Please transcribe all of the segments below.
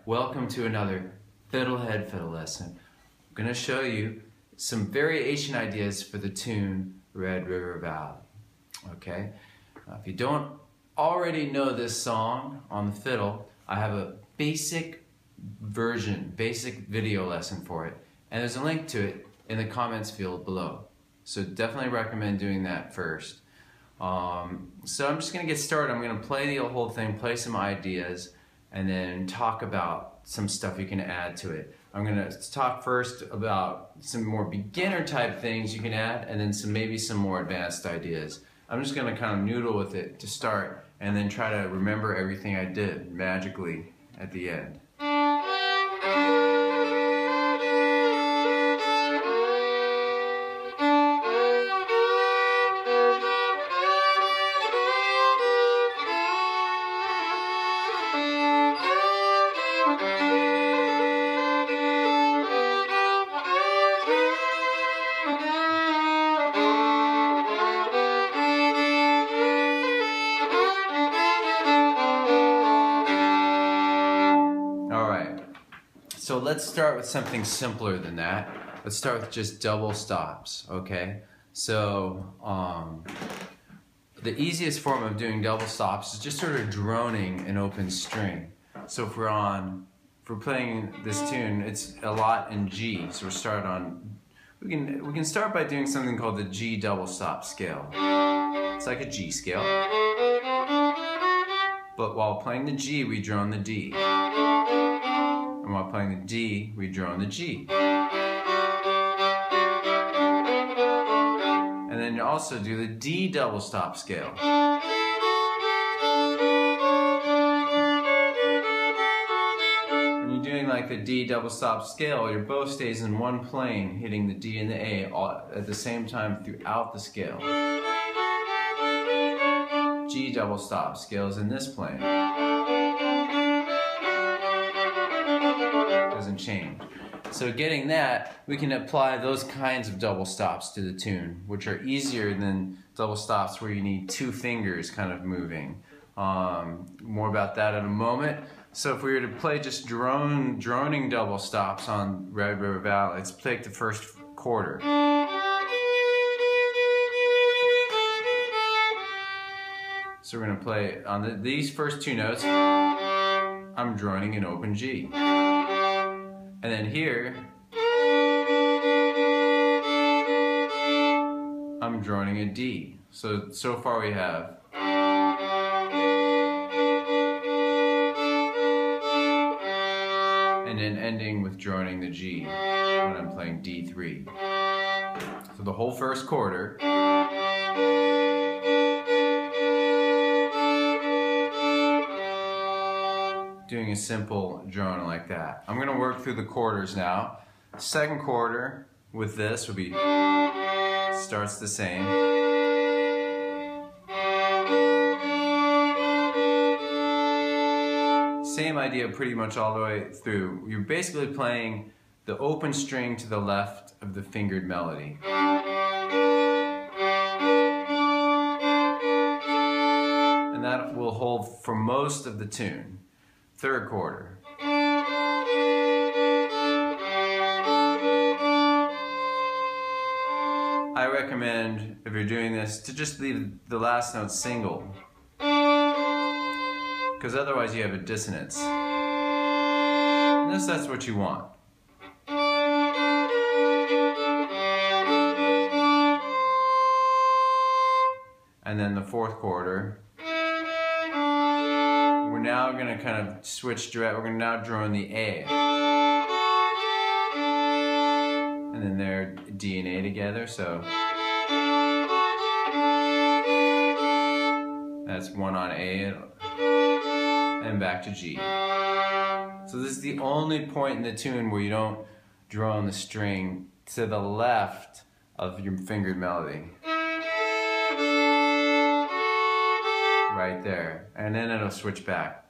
Welcome to another FiddleHed fiddle lesson. I'm going to show you some variation ideas for the tune Red River Valley. Okay? If you don't already know this song on the fiddle, I have a basic video lesson for it, and there's a link to it in the comments field below. So definitely recommend doing that first. So I'm just going to get started. I'm going to play the whole thing, play some ideas, and then talk about some stuff you can add to it. I'm going to talk first about some more beginner type things you can add, and then maybe some more advanced ideas. I'm just going to kind of noodle with it to start, and then try to remember everything I did magically at the end. So let's start with something simpler than that. Let's start with just double stops, okay? So the easiest form of doing double stops is just sort of droning an open string. So if we're playing this tune, it's a lot in G. So we can start by doing something called the G double stop scale. It's like a G scale, but while playing the G, we drone the D. And while playing the D, we drone the G. And then you also do the D double stop scale. When you're doing like the D double stop scale, your bow stays in one plane, hitting the D and the A all at the same time throughout the scale. G double stop scales in this plane. Doesn't change. So getting that, we can apply those kinds of double stops to the tune, which are easier than double stops where you need two fingers kind of moving. More about that in a moment. So if we were to play just droning double stops on Red River Valley, let's take the first quarter. So we're going to play on these first two notes. I'm droning an open G. And then here, I'm droning a D. So far we have. And then ending with droning the G when I'm playing D3. So the whole first quarter. Doing a simple drone like that. I'm going to work through the quarters now. Second quarter with this will be, starts the same. Same idea pretty much all the way through. You're basically playing the open string to the left of the fingered melody. And that will hold for most of the tune. Third quarter. I recommend, if you're doing this, to just leave the last note single, because otherwise you have a dissonance. Unless that's what you want. And then the fourth quarter. We're now going to kind of switch direct. We're going to now drone the A. And then they're D and A together, so that's one on A and back to G. So this is the only point in the tune where you don't drone the string to the left of your fingered melody. Right there, and then it'll switch back.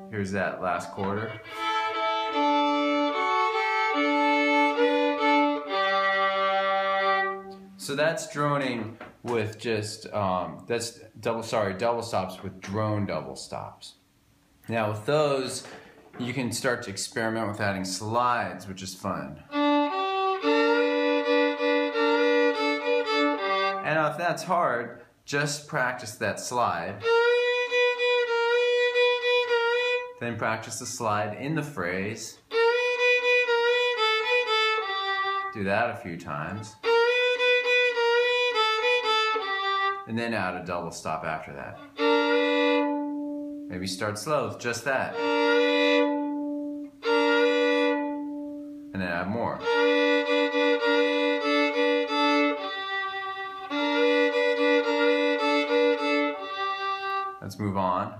Here's that last quarter. So that's droning with just, double stops with drone double stops. Now with those, you can start to experiment with adding slides, which is fun. And if that's hard, just practice that slide. Then practice the slide in the phrase. Do that a few times. And then add a double stop after that. Maybe start slow with just that. And then add more. Let's move on.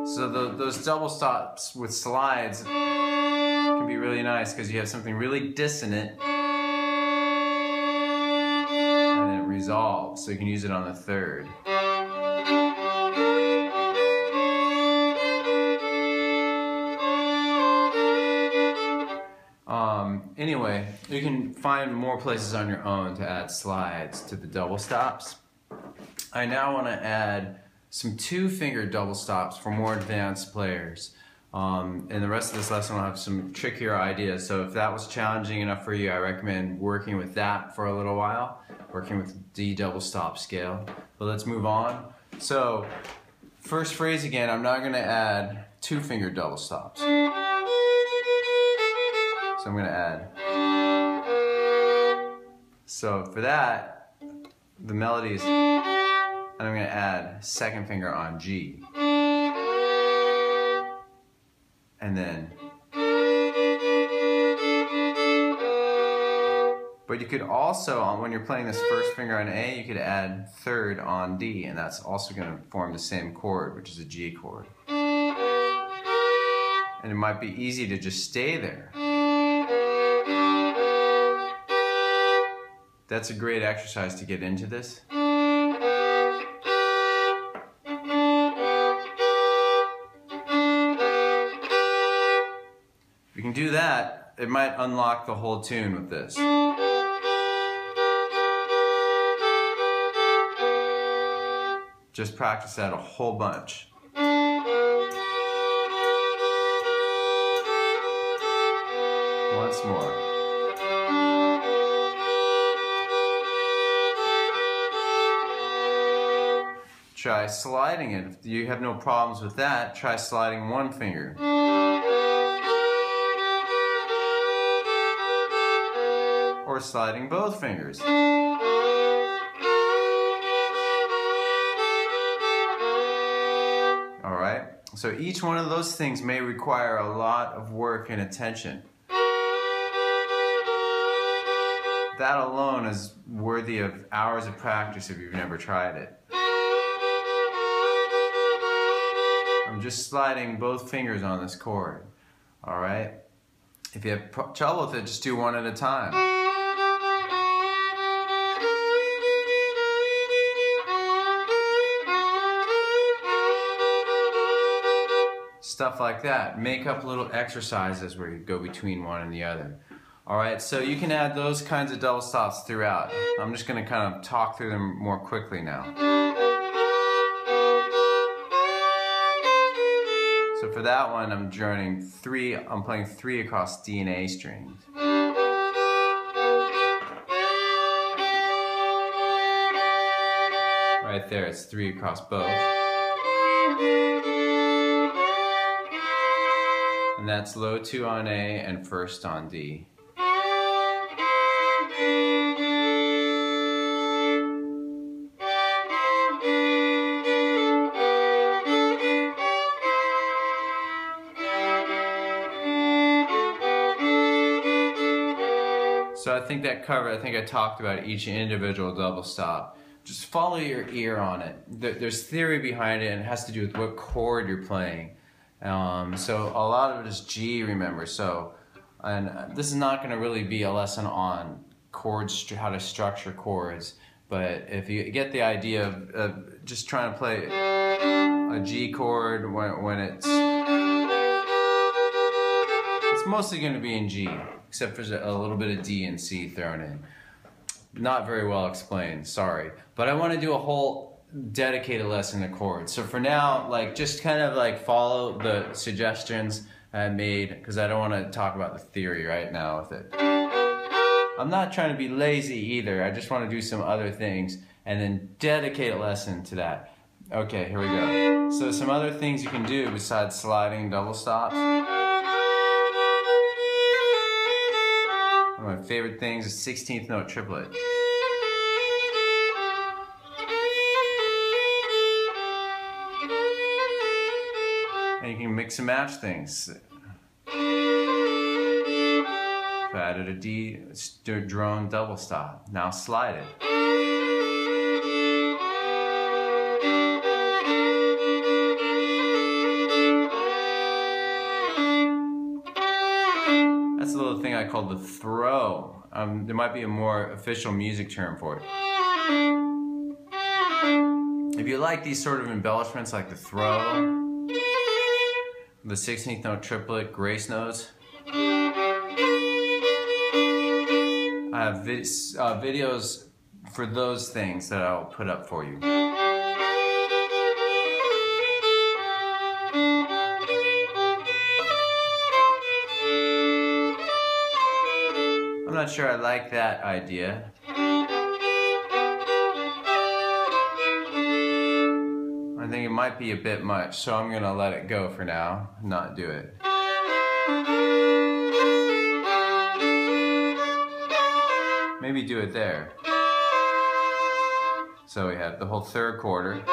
So those double stops with slides can be really nice because you have something really dissonant and then it resolves, so you can use it on the third. Anyway, you can find more places on your own to add slides to the double stops. I now want to add some 2-finger double stops for more advanced players. And the rest of this lesson will have some trickier ideas. So if that was challenging enough for you, I recommend working with that for a little while, working with D double stop scale. But let's move on. So first phrase again, I'm now going to add 2-finger double stops. So I'm going to add. So for that, the melody is, and I'm going to add 2nd finger on G. And then. But you could also, when you're playing this 1st finger on A, you could add 3rd on D, and that's also going to form the same chord, which is a G chord. And it might be easy to just stay there. That's a great exercise to get into this. If you can do that, it might unlock the whole tune with this. Just practice that a whole bunch. Once more. Try sliding it. If you have no problems with that, try sliding 1 finger. Or sliding both fingers. Alright, so each one of those things may require a lot of work and attention. That alone is worthy of hours of practice if you've never tried it. I'm just sliding both fingers on this chord. Alright? If you have trouble with it, just do one at a time. Stuff like that. Make up little exercises where you go between one and the other. Alright, so you can add those kinds of double stops throughout. I'm just going to kind of talk through them more quickly now. So for that one, I'm playing 3 across D and A strings. Right there, it's 3 across both. And that's low 2 on A and 1st on D. So I think I talked about each individual double stop. Just follow your ear on it. There's theory behind it, and it has to do with what chord you're playing. So a lot of it is G, remember. And this is not going to really be a lesson on chords, how to structure chords. But if you get the idea of just trying to play a G chord when it's mostly going to be in G, except for a little bit of D and C thrown in. Not very well explained, sorry. But I want to do a whole dedicate a lesson to chords. So for now, like, just kind of like follow the suggestions I made, because I don't want to talk about the theory right now with it. I'm not trying to be lazy either. I just want to do some other things and then dedicate a lesson to that. Okay, here we go. So some other things you can do besides sliding double stops. One of my favorite things is 16th note triplet. And you can mix and match things. I added a D drone double stop. Now slide it. That's a little thing I call the throw. There might be a more official music term for it. If you like these sort of embellishments like the throw, the 16th note triplet, grace notes, I have videos for those things that I'll put up for you. I'm not sure I like that idea. I think it might be a bit much, so I'm gonna let it go for now, not do it. Maybe do it there. So we have the whole third quarter.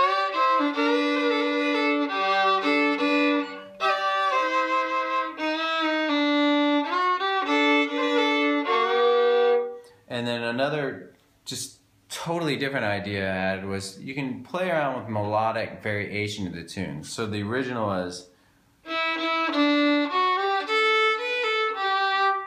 And then another just totally different idea I had was you can play around with melodic variation of the tune. So the original is,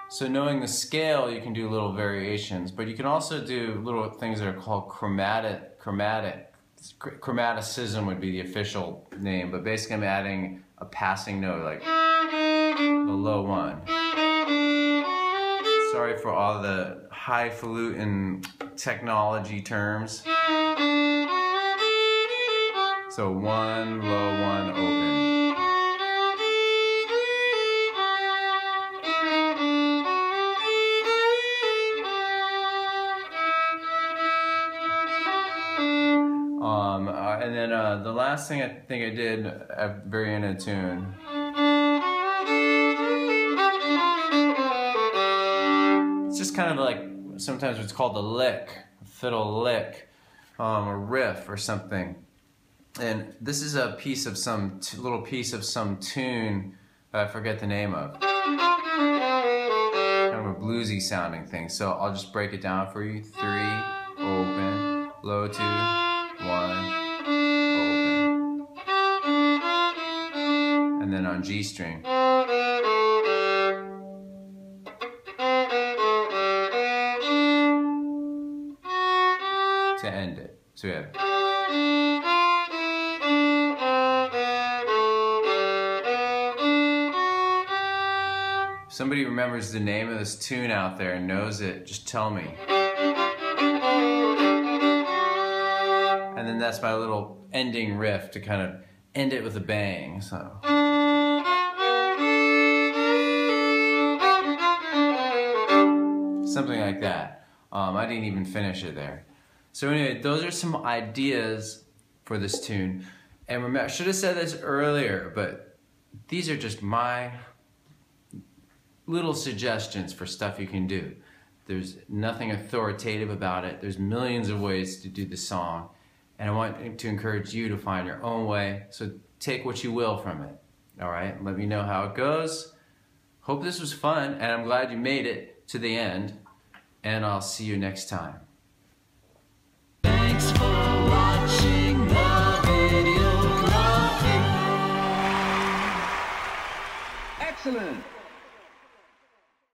so knowing the scale, you can do little variations, but you can also do little things that are called chromaticism would be the official name, but basically I'm adding a passing note, like the low one. Sorry for all the highfalutin technology terms. So one, low, one, open. And then the last thing I think I did at the very end of the tune, it's just kind of like sometimes it's called a lick, a fiddle lick, a riff or something. And this is a piece of some little piece of some tune that I forget the name of. Kind of a bluesy sounding thing. So I'll just break it down for you. 3, open, low 2, 1. And then on G string. To end it. So we have. If somebody remembers the name of this tune out there and knows it, just tell me. And then that's my little ending riff to kind of end it with a bang. So. Something like that. I didn't even finish it there. So anyway, those are some ideas for this tune. And remember, I should have said this earlier, but these are just my little suggestions for stuff you can do. There's nothing authoritative about it. There's millions of ways to do the song. And I want to encourage you to find your own way. So take what you will from it. All right, let me know how it goes. Hope this was fun, and I'm glad you made it to the end. And I'll see you next time. Thanks for watching the video. Excellent.